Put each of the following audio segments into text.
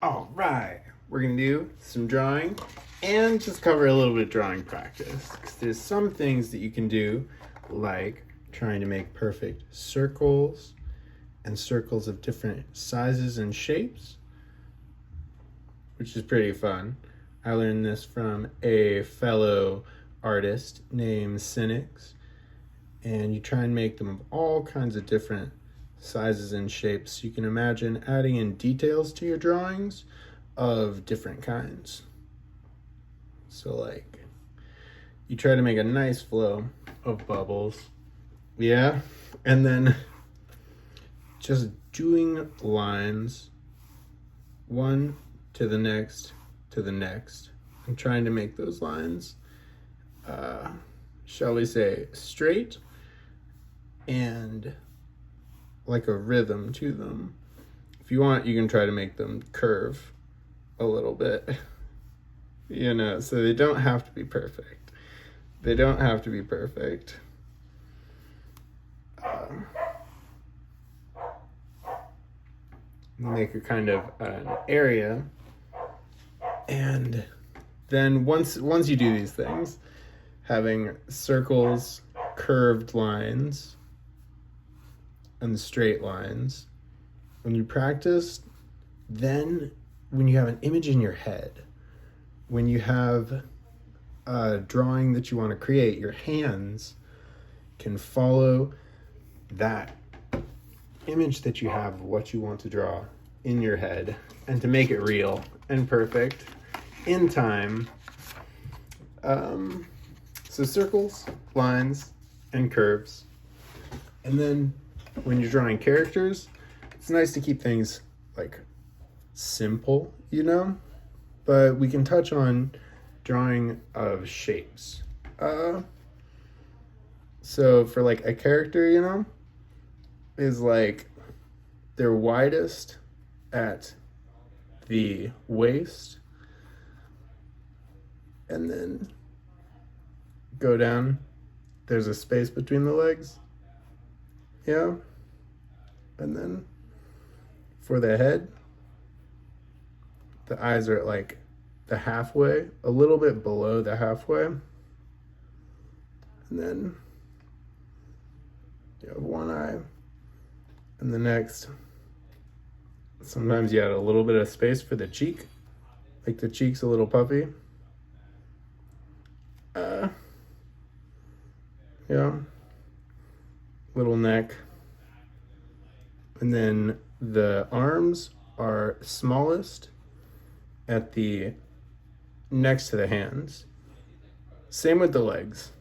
All right, we're gonna do some drawing and just cover a little bit of drawing practice. 'Cause there's some things that you can do, like trying to make perfect circles and circles of different sizes and shapes, which is pretty fun. I learned this from a fellow artist named Cynics, and you try and make them of all kinds of different sizes and shapes. You can imagine adding in details to your drawings of different kinds. So like you try to make a nice flow of bubbles. Yeah. And then just doing lines one to the next and trying to make those lines shall we say straight and like a rhythm to them. If you want, you can try to make them curve a little bit, so they don't have to be perfect. They don't have to be perfect. Make a kind of an area, and then once you do these things, having circles, curved lines, and straight lines, when you practice, then when you have an image in your head, when you have a drawing that you want to create, your hands can follow that image that you have of what you want to draw in your head, and to make it real and perfect in time. So circles, lines, and curves. And then when you're drawing characters, it's nice to keep things like simple, but we can touch on drawing of shapes. So for like a character, is like they're widest at the waist, and then go down. There's a space between the legs. Yeah. And then for the head, the eyes are at like the halfway, a little bit below the halfway. And then you have one eye, and the next, sometimes you add a little bit of space for the cheek, like the cheek's a little puffy. Little neck. And then the arms are smallest at the next to the hands. Same with the legs.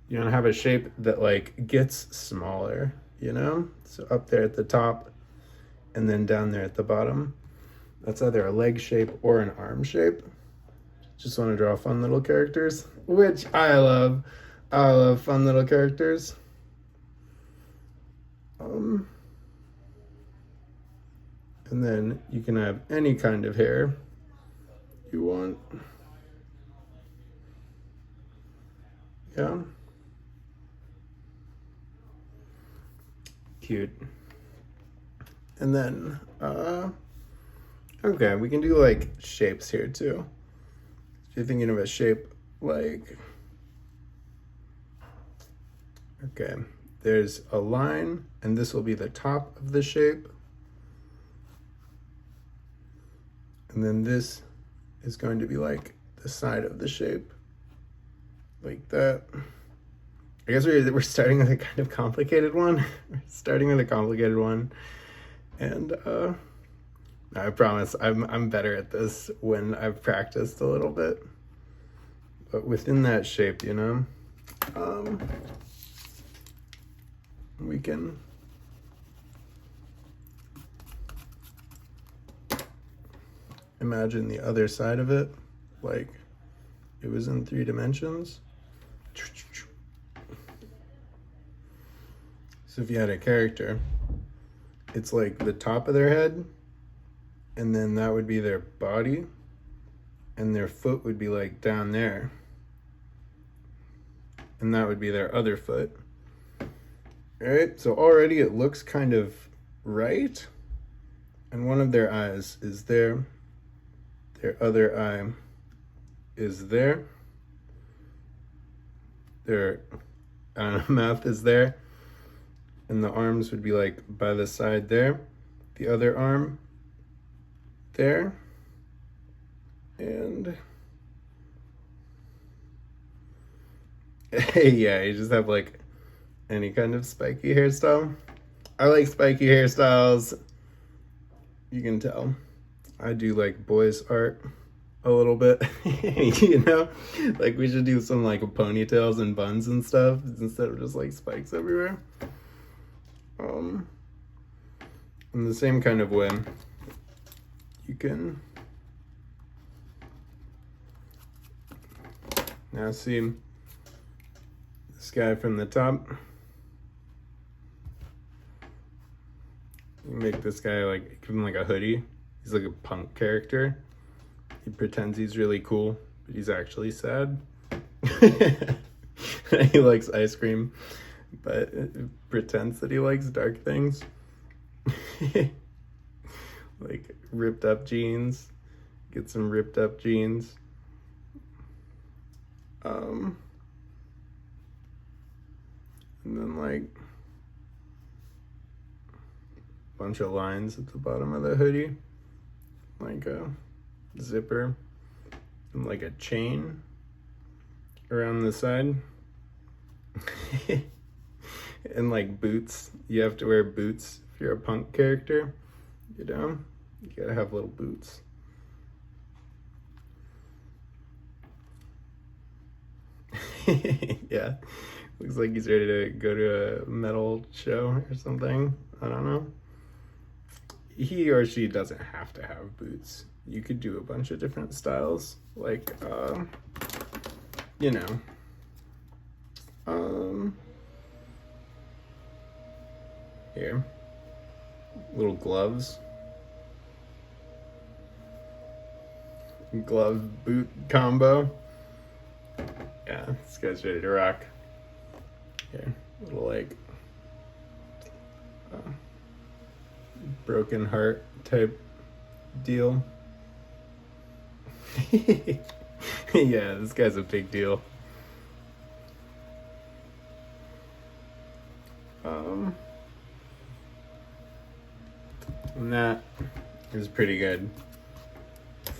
You want to have a shape that like gets smaller, So up there at the top and then down there at the bottom. That's either a leg shape or an arm shape. Just want to draw fun little characters, which I love. I love fun little characters. And then you can have any kind of hair you want. Yeah. Cute. And then, okay, we can do like shapes here too. If you're thinking of a shape like, okay, there's a line, and this will be the top of the shape. And then this is going to be like the side of the shape, like that. I guess we're starting with a kind of complicated one. And I promise I'm better at this when I've practiced a little bit. But within that shape, we can imagine the other side of it, like it was in 3 dimensions. So if you had a character, it's like the top of their head, and then that would be their body, and their foot would be like down there, and that would be their other foot. All right, so already it looks kind of right, and one of their eyes is there, Their other eye is there. Their mouth is there. And the arms would be like by the side there. The other arm there. And yeah, you just have like any kind of spiky hairstyle. I like spiky hairstyles. You can tell. I do like boys art a little bit. You know, like we should do some like ponytails and buns and stuff instead of just like spikes everywhere. In the same kind of way, you can now see this guy from the top. You make this guy like, give him like a hoodie. He's like a punk character. He pretends he's really cool, but he's actually sad. He likes ice cream, but pretends that he likes dark things. Like ripped up jeans. Get some ripped up jeans. And then like bunch of lines at the bottom of the hoodie, like a zipper and like a chain around the side. And like boots. You have to wear boots if you're a punk character, you know? You gotta have little boots. Yeah, looks like he's ready to go to a metal show or something. I don't know. He or she doesn't have to have boots. You could do a bunch of different styles, like, you know, here, little gloves, glove boot combo. Yeah, this guy's ready to rock. Here, little like broken heart type deal. Yeah, this guy's a big deal. And that is pretty good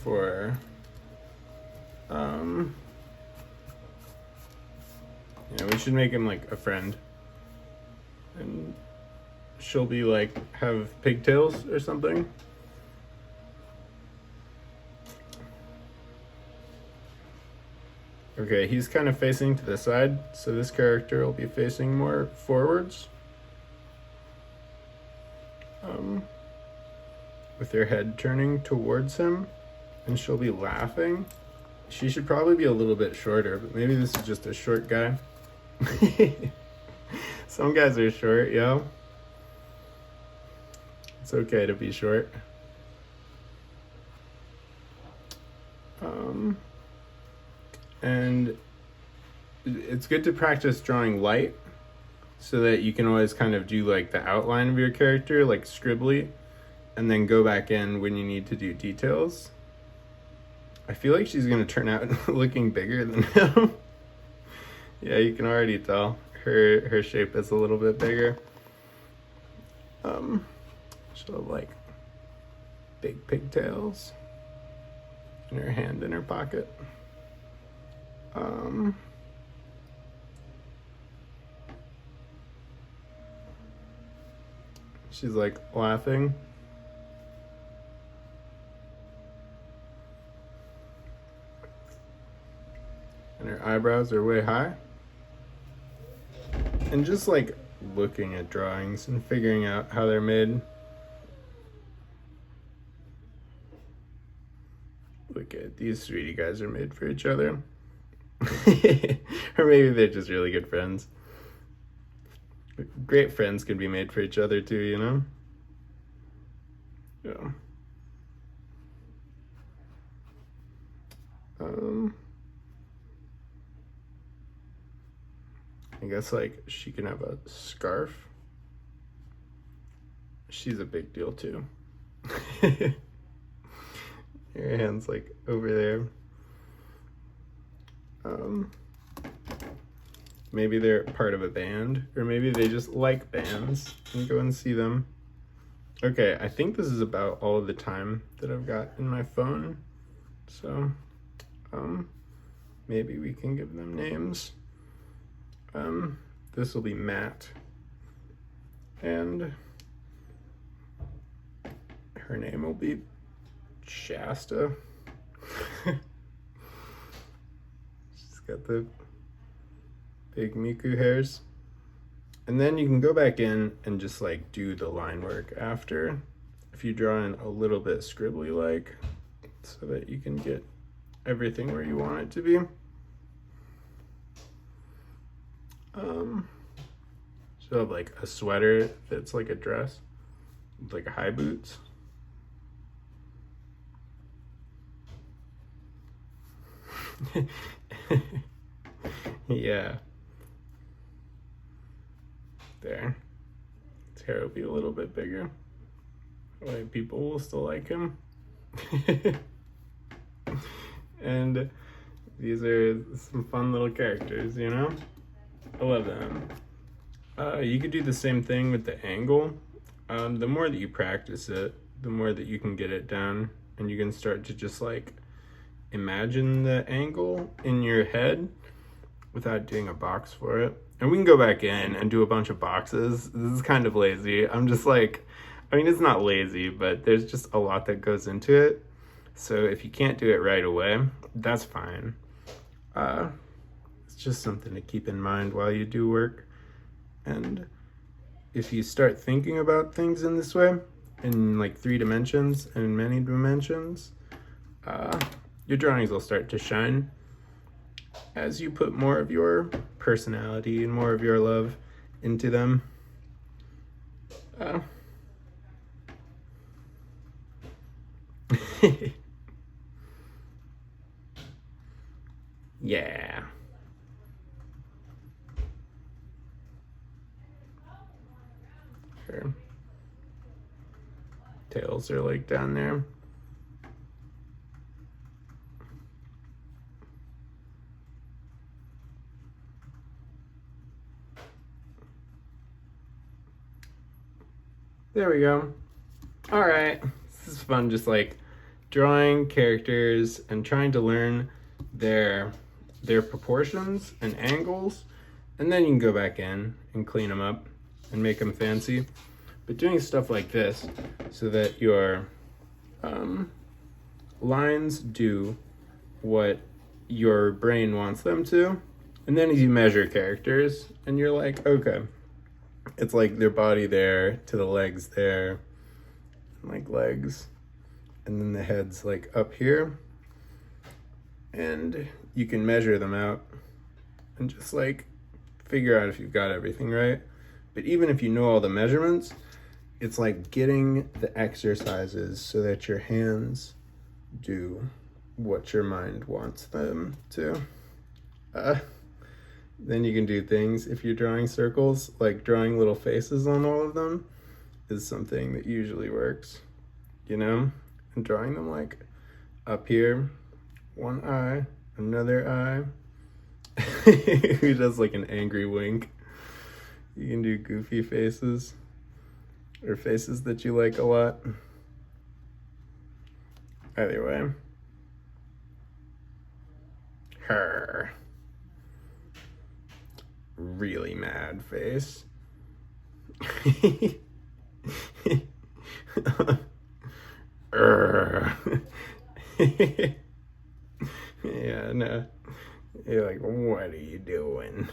for yeah, we should make him like a friend, and she'll be like have pigtails or something. Okay, he's kind of facing to the side, so this character will be facing more forwards, with her head turning towards him, and she'll be laughing. She should probably be a little bit shorter, but maybe this is just a short guy. Some guys are short, yo. It's okay to be short. And it's good to practice drawing light so that you can always kind of do like the outline of your character, like scribbly, and then go back in when you need to do details. I feel like she's gonna turn out looking bigger than him. Yeah, you can already tell her shape is a little bit bigger. She'll have like big pigtails and her hand in her pocket. She's like laughing. And her eyebrows are way high. And just like looking at drawings and figuring out how they're made. Look at these sweetie guys are made for each other. Or maybe they're just really good friends. Great friends can be made for each other too, you know? Yeah. I guess like she can have a scarf. She's a big deal too. Your hand's like over there. Maybe they're part of a band, or maybe they just like bands and go and see them. Okay, I think this is about all of the time that I've got in my phone. So, maybe we can give them names. This will be Matt. And her name will be Shasta. She's got the big Miku hairs. And then you can go back in and just like do the line work after, if you draw in a little bit scribbly like, so that you can get everything where you want it to be. So have like a sweater that's like a dress with like high boots. Yeah. There. His hair will be a little bit bigger. That way people will still like him. And these are some fun little characters, you know? I love them. You could do the same thing with the angle. The more that you practice it, the more that you can get it down, and you can start to just like imagine the angle in your head without doing a box for it. And we can go back in and do a bunch of boxes. This is kind of lazy. I'm just like, I mean, it's not lazy, but there's just a lot that goes into it. So if you can't do it right away, that's fine. It's just something to keep in mind while you do work. And if you start thinking about things in this way, in like 3 dimensions and in many dimensions, your drawings will start to shine as you put more of your personality and more of your love into them. Yeah. Her tails are like down there. There we go. All right, this is fun, just like drawing characters and trying to learn their proportions and angles, and then you can go back in and clean them up and make them fancy. But doing stuff like this so that your lines do what your brain wants them to, and then as you measure characters and you're like, okay, it's like their body there to the legs there, like legs, and then the head's like up here, and you can measure them out and just like figure out if you've got everything right. But even if you know all the measurements, it's like getting the exercises so that your hands do what your mind wants them to. Then you can do things, if you're drawing circles, like drawing little faces on all of them is something that usually works, you know? And drawing them like up here, one eye, another eye. Who does like an angry wink? You can do goofy faces or faces that you like a lot. Either way. Her. Really mad face. Yeah, no. You're like, what are you doing?